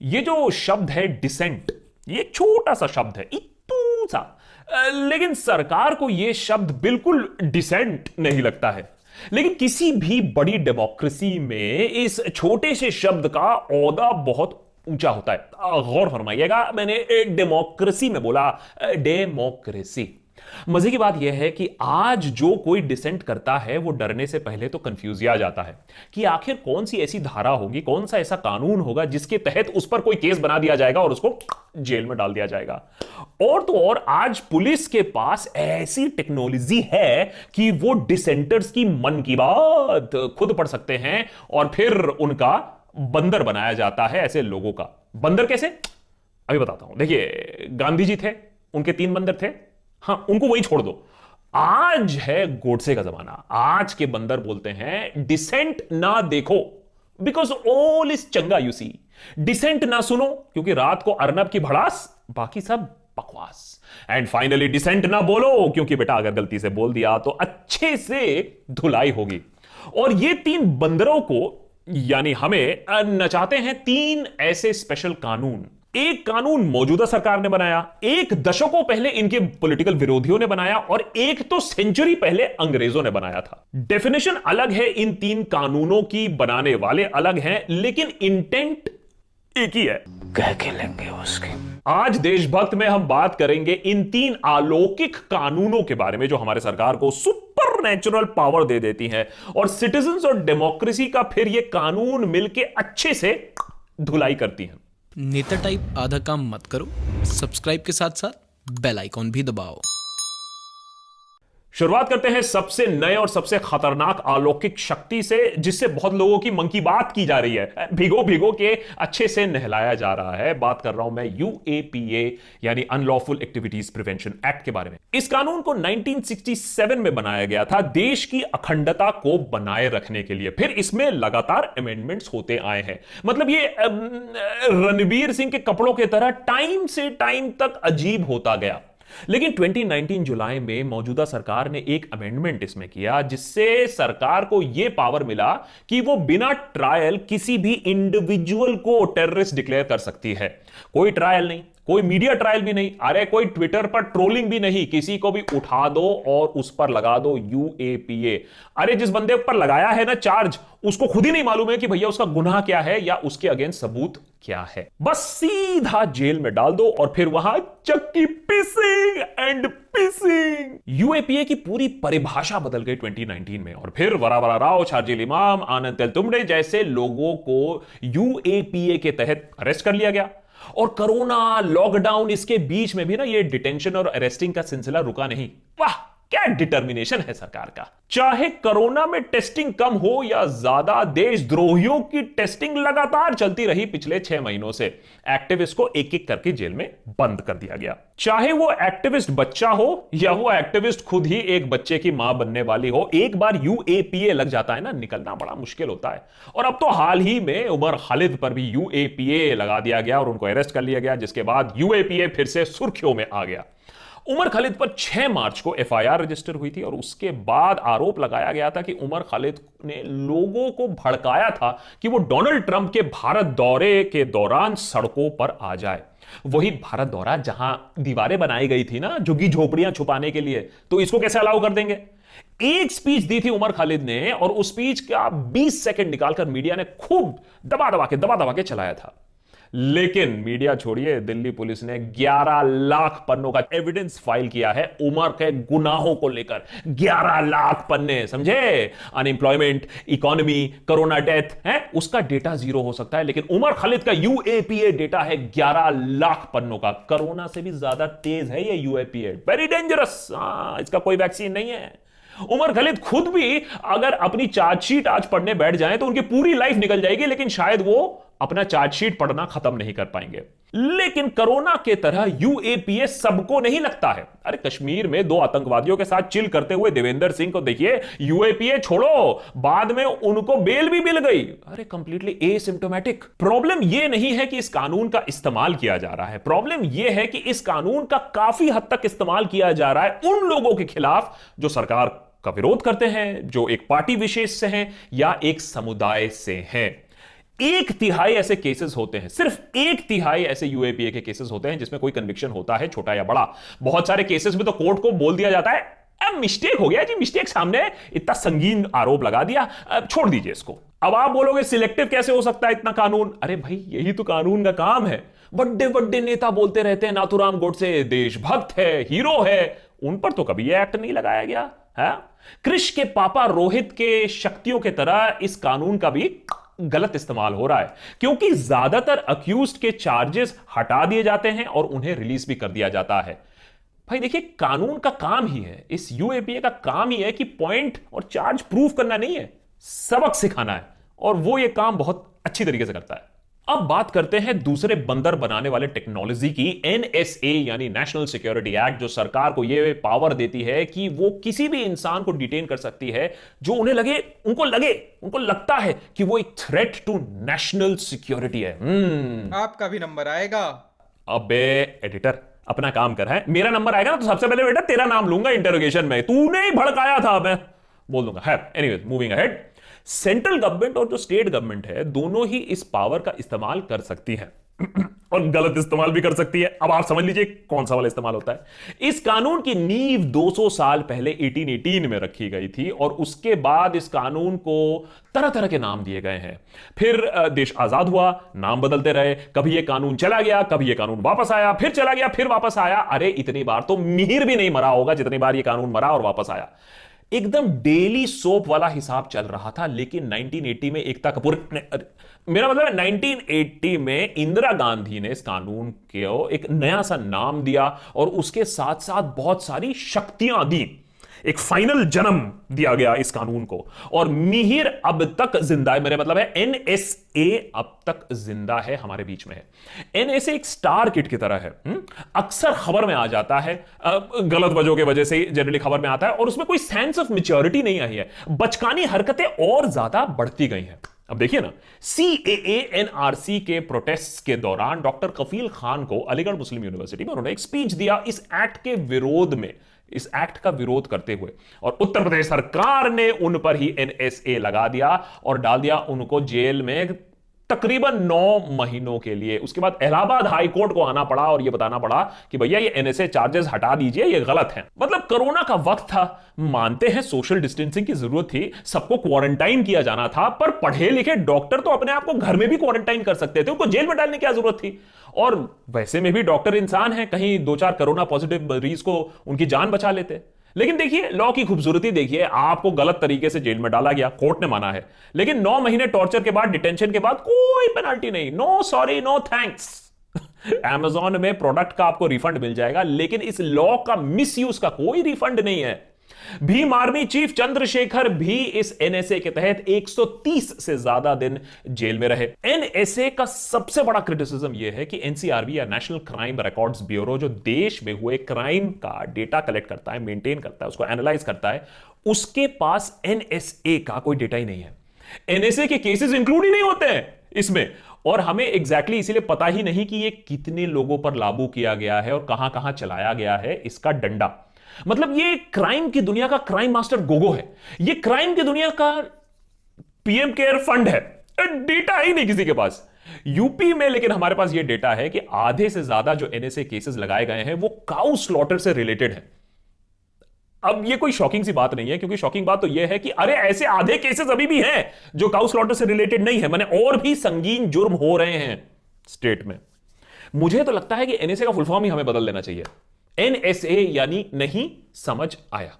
ये जो शब्द है डिसेंट, ये छोटा सा शब्द है, इतू सा, लेकिन सरकार को ये शब्द बिल्कुल डिसेंट नहीं लगता है। लेकिन किसी भी बड़ी डेमोक्रेसी में इस छोटे से शब्द का ओहदा बहुत ऊंचा होता है। गौर फरमाइएगा, मैंने डेमोक्रेसी में बोला, डेमोक्रेसी। मजे की बात यह है कि आज जो कोई डिसेंट करता है वो डरने से पहले तो कंफ्यूज आ जाता है कि आखिर कौन सी ऐसी धारा होगी, कौन सा ऐसा कानून होगा जिसके तहत उस पर कोई केस बना दिया जाएगा और उसको जेल में डाल दिया जाएगा। और तो और आज पुलिस के पास ऐसी टेक्नोलॉजी है कि वो डिसेंटर्स की मन की बात खुद पढ़ सकते हैं और फिर उनका बंदर बनाया जाता है ऐसे लोगों का। बंदर कैसे, अभी बताता हूं। देखिए, गांधी जी थे, उनके 3 बंदर थे। हाँ, उनको वही छोड़ दो। आज है गोडसे का जमाना। आज के बंदर बोलते हैं डिसेंट ना देखो बिकॉज ऑल इज चंगा, यू सी। डिसेंट ना सुनो क्योंकि रात को अर्नब की भड़ास, बाकी सब बकवास। एंड फाइनली डिसेंट ना बोलो क्योंकि बेटा अगर गलती से बोल दिया तो अच्छे से धुलाई होगी। और ये 3 बंदरों को यानी हमें नचाते हैं 3 ऐसे स्पेशल कानून। एक कानून मौजूदा सरकार ने बनाया, एक दशकों पहले इनके पॉलिटिकल विरोधियों ने बनाया और एक तो सेंचुरी पहले अंग्रेजों ने बनाया था। डेफिनेशन अलग है इन 3 कानूनों की, बनाने वाले अलग हैं, लेकिन इंटेंट एक ही है। कह के लेंगे उसकी। आज देशभक्त में हम बात करेंगे इन 3 अलौकिक कानूनों के बारे में जो हमारे सरकार को सुपर नेचुरल पावर दे देती हैं और सिटीजंस और डेमोक्रेसी का फिर ये कानून मिलके अच्छे से धुलाई करती हैं। नेता टाइप आधा काम मत करो, सब्सक्राइब के साथ साथ बेल आइकॉन भी दबाओ। शुरुआत करते हैं सबसे नए और सबसे खतरनाक अलौकिक शक्ति से जिससे बहुत लोगों की मन की बात की जा रही है, भिगो भिगो के अच्छे से नहलाया जा रहा है। बात कर रहा हूं मैं यूएपीए यानी अनलॉफुल एक्टिविटीज प्रिवेंशन एक्ट के बारे में। इस कानून को 1967 में बनाया गया था देश की अखंडता को बनाए रखने के लिए। फिर इसमें लगातार अमेंडमेंट्स होते आए हैं। मतलब ये रणबीर सिंह के कपड़ों की तरह टाइम से टाइम तक अजीब होता गया। लेकिन 2019 जुलाई में मौजूदा सरकार ने एक अमेंडमेंट इसमें किया जिससे सरकार को यह पावर मिला कि वो बिना ट्रायल किसी भी इंडिविजुअल को टेररिस्ट डिक्लेयर कर सकती है। कोई ट्रायल नहीं, कोई मीडिया ट्रायल भी नहीं, अरे कोई ट्विटर पर ट्रोलिंग भी नहीं, किसी को भी उठा दो और उस पर लगा दो यूएपीए। अरे जिस बंदे पर लगाया है ना चार्ज, उसको खुद ही नहीं मालूम है कि भैया उसका गुनाह क्या है या उसके अगेंस्ट सबूत क्या है। बस सीधा जेल में डाल दो और फिर वहां चक्की पीसिंग एंड पीसिंग। यूएपीए की पूरी परिभाषा बदल गई 2019 में और फिर वरावरा राव, शार्जिल इमाम, आनंद तेलतुंबड़े जैसे लोगों को यूएपीए के तहत अरेस्ट कर लिया गया। और कोरोना, लॉकडाउन, इसके बीच में भी ना ये डिटेंशन और अरेस्टिंग का सिलसिला रुका नहीं। वाह, क्या डिटर्मिनेशन है सरकार का। चाहे कोरोना में टेस्टिंग कम हो या ज्यादा, देशद्रोहियों की टेस्टिंग लगातार चलती रही पिछले 6 महीनों से। एक्टिविस्ट को एक एक करके जेल में बंद कर दिया गया। चाहे वो एक्टिविस्ट बच्चा हो या वो एक्टिविस्ट खुद ही एक बच्चे की मां बनने वाली हो, एक बार यूएपीए लग जाता है ना, निकलना बड़ा मुश्किल होता है। और अब तो हाल ही में उमर खालिद पर भी यूएपीए लगा दिया गया और उनको अरेस्ट कर लिया गया, जिसके बाद यूएपीए फिर से सुर्खियों में आ गया। उमर खालिद पर 6 मार्च को एफआईआर रजिस्टर हुई थी और उसके बाद आरोप लगाया गया था कि उमर खालिद ने लोगों को भड़काया था कि वो डोनाल्ड ट्रंप के भारत दौरे के दौरान सड़कों पर आ जाए। वही भारत दौरा जहां दीवारें बनाई गई थी ना झुग्गी झोपड़ियां छुपाने के लिए, तो इसको कैसे अलाउ कर देंगे। एक स्पीच दी थी उमर खालिद ने और उस स्पीच का 20 सेकंड निकालकर मीडिया ने खूब दबा दबा के चलाया था। लेकिन मीडिया छोड़िए, दिल्ली पुलिस ने 11 लाख पन्नों का एविडेंस फाइल किया है उमर के गुनाहों को लेकर। 11 लाख पन्ने, समझे। अनएम्प्लॉयमेंट, इकोनॉमी, कोरोना डेथ है, उसका डेटा 0 हो सकता है, लेकिन उमर खालिद का यूएपीए डेटा है 11 लाख पन्नों का। कोरोना से भी ज्यादा तेज है ये यूएपीए, वेरी डेंजरस। इसका कोई वैक्सीन नहीं है। उमर खालिद खुद भी अगर अपनी चार्जशीट आज पढ़ने बैठ जाएं तो उनकी पूरी लाइफ निकल जाएगी, लेकिन शायद वो अपना चार्जशीट पढ़ना खत्म नहीं कर पाएंगे। लेकिन कोरोना के तरह यूएपीए सबको नहीं लगता है। अरे कश्मीर में 2 आतंकवादियों के साथ चिल करते हुए देवेंद्र सिंह को देखिए, यूएपीए छोड़ो, बाद में उनको बेल भी मिल गई। अरे कंप्लीटली एसिम्प्टोमेटिक। प्रॉब्लम यह नहीं है कि इस कानून का इस्तेमाल किया जा रहा है, प्रॉब्लम यह है कि इस कानून का काफी हद तक इस्तेमाल किया जा रहा है उन लोगों के खिलाफ जो सरकार का विरोध करते हैं, जो एक पार्टी विशेष से हैं या एक समुदाय से हैं। एक तिहाई ऐसे केसेस होते हैं, सिर्फ एक तिहाई ऐसे यूएपीए के केसेस होते हैं जिसमें कोई कन्विक्शन होता है, छोटा या बड़ा। बहुत सारे केसेस में तो कोर्ट को बोल दिया जाता है अब मिस्टेक हो गया जी, मिस्टेक सामने है, इतना संगीन आरोप लगा दिया, अब छोड़ दीजिए इसको। अब आप बोलोगे सिलेक्टिव कैसे हो सकता है इतना कानून? अरे भाई यही तो कानून का काम है। बड़े बड़े नेता बोलते रहते हैं नाथूराम गोडसे देशभक्त है, हीरो है, उन पर तो कभी यह एक्ट नहीं लगाया गया है। कृष के पापा रोहित के शक्तियों के तरह इस कानून का भी गलत इस्तेमाल हो रहा है, क्योंकि ज्यादातर अक्यूज्ड के चार्जेस हटा दिए जाते हैं और उन्हें रिलीज भी कर दिया जाता है। भाई देखिए, कानून का काम ही है, इस यूएपीए का काम ही है कि पॉइंट और चार्ज प्रूव करना नहीं है, सबक सिखाना है, और वो ये काम बहुत अच्छी तरीके से करता है। अब बात करते हैं दूसरे बंदर बनाने वाले टेक्नोलॉजी की, एनएसए यानी नेशनल सिक्योरिटी एक्ट, जो सरकार को यह पावर देती है कि वो किसी भी इंसान को डिटेन कर सकती है जो उनको लगता है कि वो एक थ्रेट टू नेशनल सिक्योरिटी है। आपका भी नंबर आएगा। अबे एडिटर, अपना काम कर है, मेरा नंबर आएगा ना तो सबसे पहले बेटा तेरा नाम लूंगा इंटरोगेशन में, तूने ही भड़काया था, मैं बोल दूंगा। है anyways, moving ahead. Central government और जो स्टेट गवर्नमेंट है दोनों ही इस पावर का इस्तेमाल कर सकती है और गलत इस्तेमाल भी कर सकती है। अब आप समझ लीजिए कौन सा वाला इस्तेमाल होता है। इस कानून की नींव 200 साल पहले 1818 में रखी गई थी और उसके बाद इस कानून को तरह तरह के नाम दिए गए हैं। फिर देश आजाद हुआ, नाम बदलते रहे, कभी यह कानून चला गया, कभी यह कानून वापस आया, फिर चला गया, फिर वापस आया। अरे इतनी बार तो मिहिर भी नहीं मरा होगा जितनी बार यह कानून मरा और वापस आया। एकदम डेली सोप वाला हिसाब चल रहा था। लेकिन 1980 में एकता कपूर, मेरा मतलब है 1980 में इंदिरा गांधी ने इस कानून को एक नया सा नाम दिया और उसके साथ साथ बहुत सारी शक्तियां दी, एक फाइनल जन्म दिया गया इस कानून को, और मिहिर अब तक जिंदा है। मेरा मतलब है एनएसए अब तक जिंदा है, हमारे बीच में है। एनएसए एक स्टार किड की तरह है, अक्सर खबर में आ जाता है, गलत वजहों की वजह से जनरली खबर में आता है, और उसमें कोई सेंस ऑफ मैच्योरिटी नहीं आई है, बचकानी हरकतें और ज्यादा बढ़ती गई हैं। अब देखिए ना, सीएए एनआरसी के प्रोटेस्ट के दौरान डॉक्टर कफील खान को अलीगढ़ मुस्लिम यूनिवर्सिटी में उन्होंने एक स्पीच दिया इस एक्ट के विरोध में, इस एक्ट का विरोध करते हुए, और उत्तर प्रदेश सरकार ने उन पर ही एनएसए लगा दिया और डाल दिया उनको जेल में तकरीबन 9 महीनों के लिए। उसके बाद इलाहाबाद हाई कोर्ट को आना पड़ा और यह बताना पड़ा कि भैया ये एनएसए चार्जेस हटा दीजिए, ये गलत है। मतलब कोरोना का वक्त था, मानते हैं सोशल डिस्टेंसिंग की जरूरत थी, सबको क्वारंटाइन किया जाना था, पर पढ़े लिखे डॉक्टर तो अपने आप को घर में भी क्वारंटाइन कर सकते थे, उनको जेल में डालने की क्या जरूरत थी? और वैसे में भी डॉक्टर इंसान है, कहीं 2-4 कोरोना पॉजिटिव मरीज को उनकी जान बचा लेते। लेकिन देखिए लॉ की खूबसूरती देखिए, आपको गलत तरीके से जेल में डाला गया, कोर्ट ने माना है, लेकिन 9 महीने टॉर्चर के बाद, डिटेंशन के बाद कोई पेनल्टी नहीं, no sorry no thanks. Amazon में प्रोडक्ट का आपको रिफंड मिल जाएगा, लेकिन इस लॉ का मिसयूज का कोई रिफंड नहीं है। भीम आर्मी चीफ चंद्रशेखर भी इस एनएसए के तहत 130 से ज्यादा दिन जेल में रहे। एनएसए का सबसे बड़ा क्रिटिसिज्म यह है कि एनसीआरबी या नेशनल क्राइम रिकॉर्ड्स ब्यूरो, जो देश में हुए क्राइम का डेटा कलेक्ट करता है, मेंटेन करता है, उसको एनालाइज करता है, उसके पास एनएसए का कोई डेटा ही नहीं है। एनएसए के केसेस इंक्लूड ही नहीं होते हैं इसमें, और हमें एग्जैक्टली इसीलिए पता ही नहीं कि यह कितने लोगों पर लागू किया गया है और कहां कहां चलाया गया है इसका डंडा। मतलब ये क्राइम की दुनिया का क्राइम मास्टर गोगो है, ये क्राइम की दुनिया का पीएम केयर फंड है, डेटा ही नहीं किसी के पास। यूपी में लेकिन हमारे पास ये डेटा है कि आधे से ज्यादा जो एनएसए केसेस लगाए गए हैं वो काउ स्लॉटर से रिलेटेड है। अब ये कोई शॉकिंग सी बात नहीं है, क्योंकि शॉकिंग बात तो ये है कि अरे ऐसे आधे केसेस अभी भी हैं जो काउ स्लॉटर से रिलेटेड नहीं है, माने और भी संगीन जुर्म हो रहे हैं स्टेट में। मुझे तो लगता है कि एनएसए का फुल फॉर्म ही हमें बदल लेना चाहिए, एनएसए यानी नहीं समझ आया।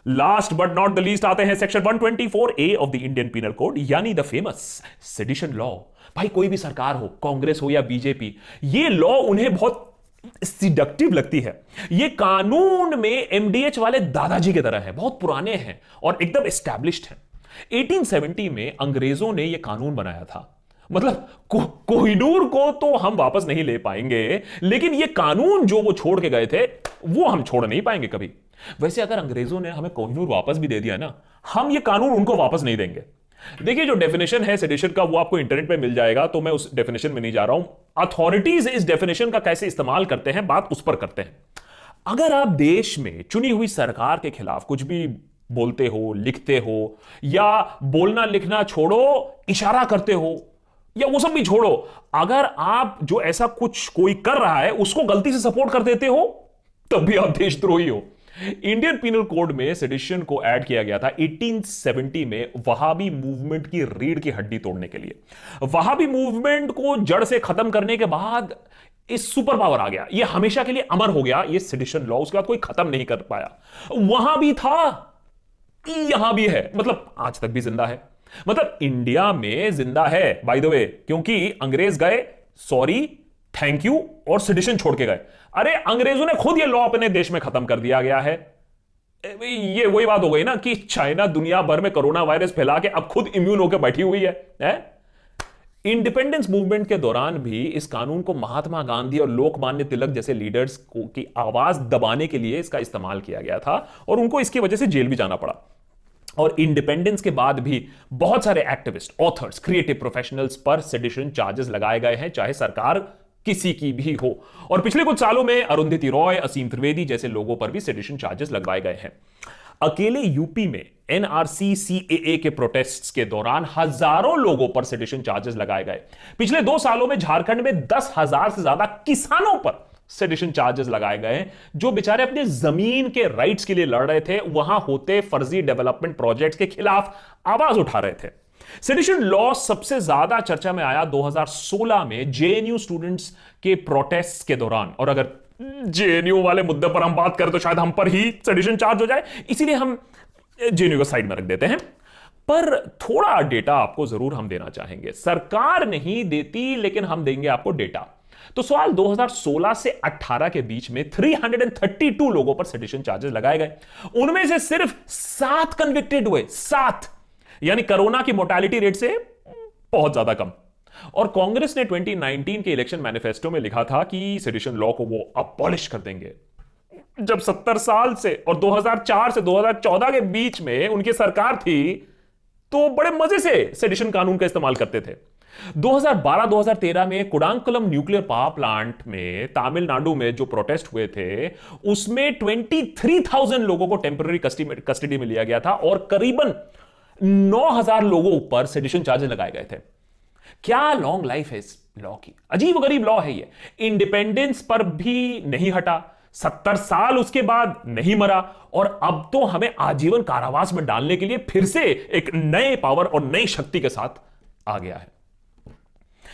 Last but not the least आते हैं section 124A of the Indian Penal Code, यानी द फेमस सेडिशन लॉ। भाई कोई भी सरकार हो, कांग्रेस हो या बीजेपी, ये लॉ उन्हें बहुत सिडक्टिव लगती है। ये कानून में एमडीएच वाले दादाजी की तरह है, बहुत पुराने हैं और एकदम एस्टैब्लिश्ड हैं। 1870 में अंग्रेजों ने यह कानून बनाया था। मतलब कोहिनूर को तो हम वापस नहीं ले पाएंगे, लेकिन यह कानून जो वो छोड़ के गए थे वो हम छोड़ नहीं पाएंगे कभी। वैसे अगर अंग्रेजों ने हमें कोहिनूर वापस भी दे दिया ना, हम ये कानून उनको वापस नहीं देंगे। देखिए जो डेफिनेशन है सेडिशन का वो आपको इंटरनेट पे मिल जाएगा, तो मैं उस डेफिनेशन में नहीं जा रहा हूं। अथॉरिटीज इस डेफिनेशन का कैसे इस्तेमाल करते हैं, बात उस पर करते हैं। अगर आप देश में चुनी हुई सरकार के खिलाफ कुछ भी बोलते हो, लिखते हो, या बोलना लिखना छोड़ो, इशारा करते हो, या वो सब भी छोड़ो, अगर आप जो ऐसा कुछ कोई कर रहा है उसको गलती से सपोर्ट कर देते हो, तब भी आप देशद्रोही हो। इंडियन पिनल कोड में सेडिशन को ऐड किया गया था 1870 में वहाबी मूवमेंट की रीढ़ की हड्डी तोड़ने के लिए। वहाबी मूवमेंट को जड़ से खत्म करने के बाद इस सुपर पावर आ गया, ये हमेशा के लिए अमर हो गया, ये सेडिशन लॉ उसके बाद कोई खत्म नहीं कर पाया। वहां भी था, यहां भी है, मतलब आज तक भी जिंदा है, मतलब इंडिया में जिंदा है बाय द वे, क्योंकि अंग्रेज गए, सॉरी, थैंक यू और सेडिशन छोड़ के गए। अरे अंग्रेजों ने खुद ये लॉ अपने देश में खत्म कर दिया गया है। ये वही बात हो गई ना कि चाइना दुनिया भर में कोरोना वायरस फैला के अब खुद इम्यून होकर बैठी हुई है? इंडिपेंडेंस मूवमेंट के दौरान भी इस कानून को महात्मा गांधी और लोकमान्य तिलक जैसे लीडर्स को की आवाज दबाने के लिए इसका इस्तेमाल किया गया था और उनको इसकी वजह से जेल भी जाना पड़ा। और इंडिपेंडेंस के बाद भी बहुत सारे एक्टिविस्ट, ऑथर्स, क्रिएटिव प्रोफेशनल्स पर सेडिशन चार्जेस लगाए गए हैं, चाहे सरकार किसी की भी हो। और पिछले कुछ सालों में अरुंधति रॉय, असीम त्रिवेदी जैसे लोगों पर भी सेडिशन चार्जेस लगवाए गए हैं। अकेले यूपी में एनआरसी सीएए के प्रोटेस्ट्स के दौरान हजारों लोगों पर सेडिशन चार्जेस लगाए गए। पिछले 2 सालों में झारखंड में 10,000 से ज्यादा किसानों पर सेडिशन चार्जेस लगाए गए हैं, जो बेचारे अपने जमीन के राइट्स के लिए लड़ रहे थे, वहां होते फर्जी डेवलपमेंट प्रोजेक्ट्स के खिलाफ आवाज उठा रहे थे। सेडिशन लॉ सबसे ज्यादा चर्चा में आया 2016 में जेएनयू स्टूडेंट्स के प्रोटेस्ट के दौरान। और अगर जेएनयू वाले मुद्दे पर हम बात करें तो शायद हम पर ही सेडिशन चार्ज हो जाए, इसीलिए हम जेएनयू को साइड में रख देते हैं। पर थोड़ा डेटा आपको जरूर हम देना चाहेंगे। सरकार नहीं देती, लेकिन हम देंगे आपको डेटा। तो सवाल 2016 से 18 के बीच में 332 लोगों पर सेडिशन चार्जेस लगाए गए। उनमें से सिर्फ 7 कन्विक्टेड हुए, 7, यानी कोरोना की मोर्टेलिटी रेट से बहुत ज्यादा कम। और कांग्रेस ने 2019 के इलेक्शन मैनिफेस्टो में लिखा था कि सेडिशन लॉ को वो अबॉलिश कर देंगे। जब 70 साल से और 2004 से 2014 के बीच में उनकी सरकार थी, तो बड़े मजे से सेडिशन कानून का इस्तेमाल करते थे। 2012-2013 में कुडांकुलम न्यूक्लियर पावर प्लांट में तमिलनाडु में जो प्रोटेस्ट हुए थे, उसमें 23,000 लोगों को टेम्पररी कस्टडी में लिया गया था और करीबन 9,000 लोगों पर सेडिशन चार्जेस लगाए गए थे। क्या लॉन्ग लाइफ है इस लॉ की, अजीब गरीब लॉ है ये। इंडिपेंडेंस पर भी नहीं हटा, 70 साल उसके बाद नहीं मरा, और अब तो हमें आजीवन कारावास में डालने के लिए फिर से एक नए पावर और नई शक्ति के साथ आ गया है।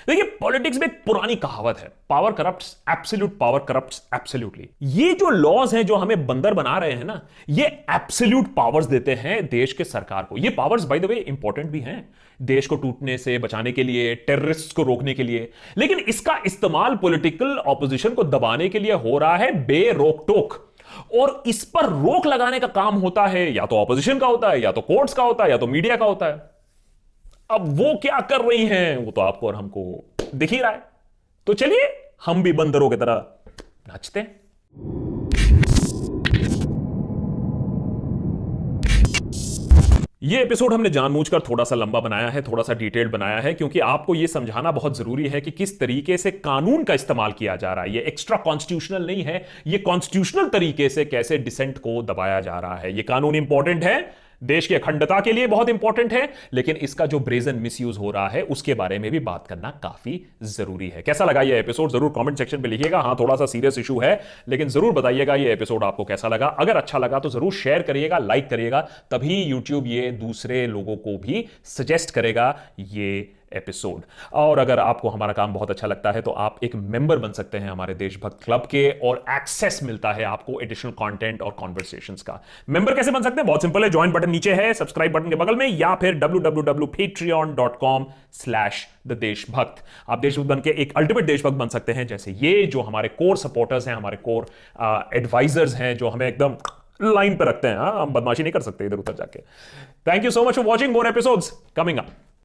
देखिए, पॉलिटिक्स में एक पुरानी कहावत है, power corrupts absolute, power corrupts absolutely. ये जो लॉज हैं जो हमें बंदर बना रहे हैं ना, ये एब्सोल्यूट पावर्स देते हैं देश के सरकार को। ये powers by the way important भी हैं देश को टूटने से बचाने के लिए, टेररिस्ट को रोकने के लिए, लेकिन इसका इस्तेमाल पॉलिटिकल ऑपोजिशन को दबाने के लिए हो रहा है बेरोक टोक। और इस पर रोक लगाने का काम होता है या तो ऑपोजिशन का होता है, या तो कोर्ट्स का होता है, या तो मीडिया का होता है। अब वो क्या कर रही हैं वो तो आपको और हमको दिख ही रहा है। तो चलिए हम भी बंदरों की तरह नाचते हैं। ये एपिसोड हमने जानबूझकर थोड़ा सा लंबा बनाया है, थोड़ा सा डिटेल्ड बनाया है, क्योंकि आपको ये समझाना बहुत जरूरी है कि किस तरीके से कानून का इस्तेमाल किया जा रहा है। ये एक्स्ट्रा कॉन्स्टिट्यूशनल नहीं है, ये कॉन्स्टिट्यूशनल तरीके से कैसे डिसेंट को दबाया जा रहा है। ये कानून इंपॉर्टेंट है, देश की अखंडता के लिए बहुत इंपॉर्टेंट है, लेकिन इसका जो ब्रेजन मिसयूज हो रहा है उसके बारे में भी बात करना काफी जरूरी है। कैसा लगा ये एपिसोड जरूर कमेंट सेक्शन पे लिखिएगा। हाँ, थोड़ा सा सीरियस इशू है, लेकिन जरूर बताइएगा ये एपिसोड आपको कैसा लगा। अगर अच्छा लगा तो जरूर शेयर करिएगा, लाइक करिएगा, तभी यूट्यूब ये दूसरे लोगों को भी सजेस्ट करेगा ये एपिसोड। और अगर आपको हमारा काम बहुत अच्छा लगता है तो आप एक मेंबर बन सकते हैं हमारे देशभक्त क्लब के, और एक्सेस मिलता है आपको एडिशनल कंटेंट और कॉन्वर्सेशंस का। मेंबर कैसे बन सकते हैं? बहुत सिंपल है, ज्वाइन बटन नीचे है, सब्सक्राइब बटन के बगल में, या फिर www.patreon.com/देशभक्त। आप देशभक्त बन के एक अल्टीमेट देशभक्त बन सकते हैं, जैसे ये जो हमारे कोर सपोर्टर्स हैं, हमारे कोर एडवाइजर्स हैं, जो हमें एकदम लाइन पे रखते हैं। हम बदमाशी नहीं कर सकते इधर उधर जाके। Thank you so much for watching, more episodes coming up.